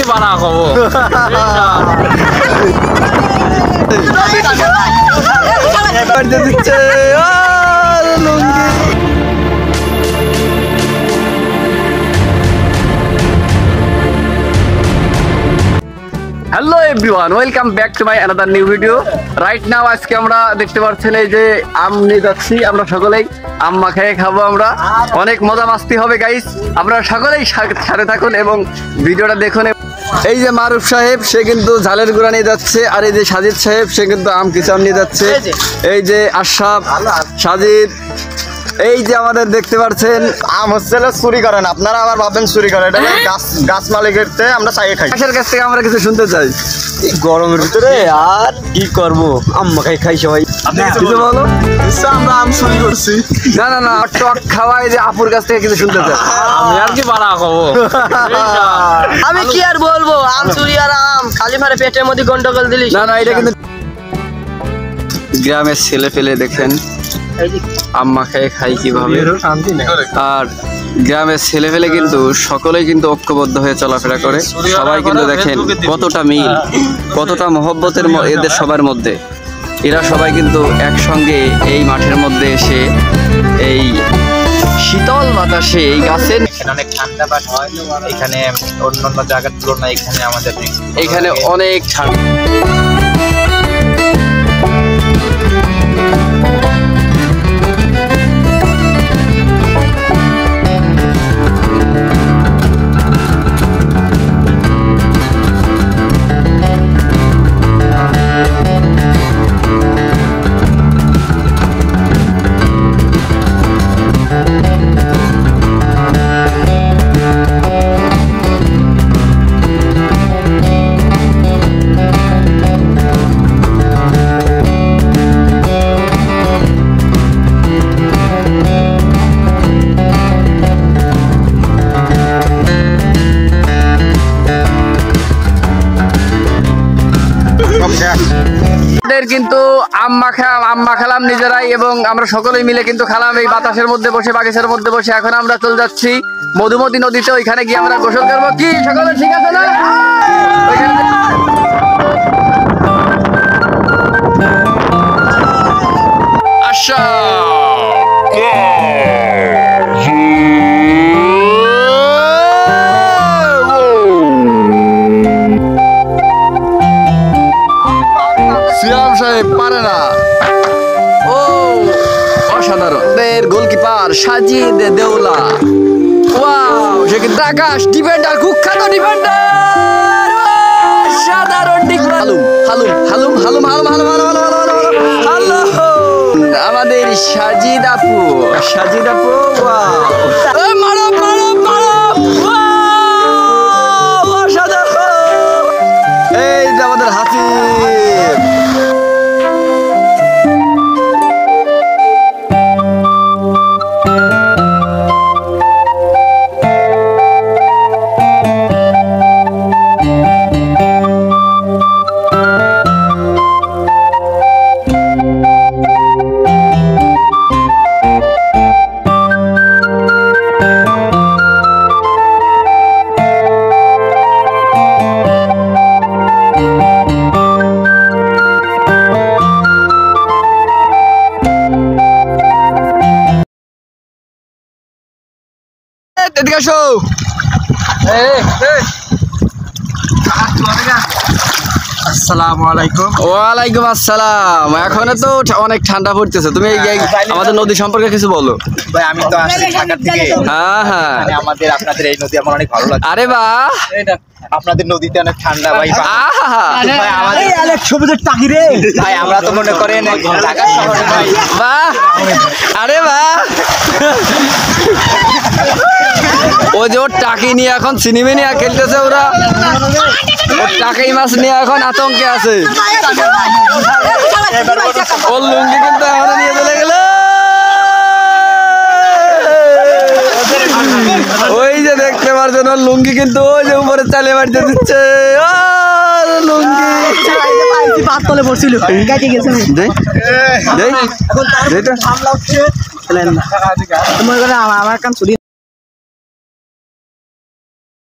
বাড়া খাবো। দিচ্ছে lungi. Hello everyone, welcome back to my another new video. Right now আজকে আমরা দেখতে পাচ্ছেন এই যে আম নিয়ে যাচ্ছি, আমরা সকলেই আম মাখায় খাবো। আমরা অনেক মজা মাস্তি হবে গাইস, আপনারা সকলেই সাথে থাকুন এবং ভিডিওটা দেখুন। এই যে মারুফ সাহেব সে কিন্তু ঝালের গুঁড়া নিয়ে যাচ্ছে, আর এই যে সাজিদ সাহেব সে কিন্তু আম কিচাম নিয়ে যাচ্ছে। এই যে আশরাফ, সাজিদ, এই যে আমাদের দেখতে পাচ্ছেন আম হচ্ছে চুরি করেন আপনারা, আবার ভাববেন চুরি করেন। এটা গাছ মালিকের থেকে আমরা চাইয়ে খাই। গাছের কাছ থেকে আমরা কিছু শুনতে চাই। গরমের ভিতরে আর কি করবো, আম মাখাই খাই সবাই। কিছু বলো। আমরা আম চুরি করছি। না না না, টক খাওয়াই যে আপুর কাছ থেকে কিছু শুনতে চাই। আমি আর কি বাড়া খাবো। আমি কি আর বলবো, আম চুরি আর আম খালি মারে পেটের মধ্যে গন্ডগোল দিলি। না না, এটা কিন্তু গ্রামের ছেলে পেলে দেখেন আম মাখায় খাই কিভাবে। আর গ্রামের ছেলে পেলে কিন্তু সকলেই কিন্তু ঐক্যবদ্ধ হয়ে চলাফেরা করে। সবাই কিন্তু দেখেন কতটা মিল, কতটা মহব্বতের এদের সবার মধ্যে। এরা সবাই কিন্তু একসঙ্গে এই মাঠের মধ্যে এসে এই শীতল বাতাসে এই গাছের অনেক ঠান্ডা বাট হয় এখানে, অন্যান্য জায়গার তুলনায় এখানে অনেক ঠান্ডা। কিন্তু আম মাখালাম নিজেরাই এবং আমরা সকলেই মিলে কিন্তু খালাম এই বাতাসের মধ্যে বসে, বাগিচার মধ্যে বসে। এখন আমরা চলে যাচ্ছি মধুমতি নদীতে, ওইখানে গিয়ে আমরা গোসল করবো। কি সকলে ঠিক আছে না? আচ্ছা সিয়াম সাহেব পারে না। ও অসাধারণ, গোলকিপার সাজিদ দেওলা। ওয়াও, সে কিন্তু আকাশ ডিফেন্ডার, কুখ্যাত ডিফেন্ডার, সাধারণ হালুম হালুম হালুম হালুম হালুম হালুম হালুম হালুম আমাদের সাজিদ আপু, সাজিদ আপু। ওয়াও, মারো মারো মারো, অসাধারণ। এই যে আমাদের হাসিব। এদিকে আসো। আসসালামু আলাইকুম। ওয়ালাইকুম আসসালাম। এখন তো অনেক ঠান্ডা পড়তেছে, তুমি আমাদের নদী সম্পর্কে কিছু বলো। ভাই আমি তো আসছি ঢাকা থেকে। হ্যাঁ হ্যাঁ, আপনাদের এই নদী আমার অনেক ভালো লাগে। আরে বাহ, আপনাদের নদীতে অনেক ঠান্ডা ভাই। ভাই আমাদের সবুজের টাকি রে ভাই, আমরা তো মনে করেন ঢাকা শহরে ভাই। বাহ, আরে বাহ। ও যে ওর টাকি নিয়ে এখন সিনেমা নিয়ে খেলতেছে, ওরা ওর টাকাই মাছ নিয়ে এখন আতঙ্কে আছে। ওর লুঙ্গি কিন্তু এখন নিয়ে চলে গেল। ওই যে দেখতে পারছেন ওর লুঙ্গি কিন্তু ওই যে উপরে চালে মারতে দিচ্ছে। লুঙ্গি পাতলে পড়ছিল, কেটে গেছে। আমার কাম ছুটি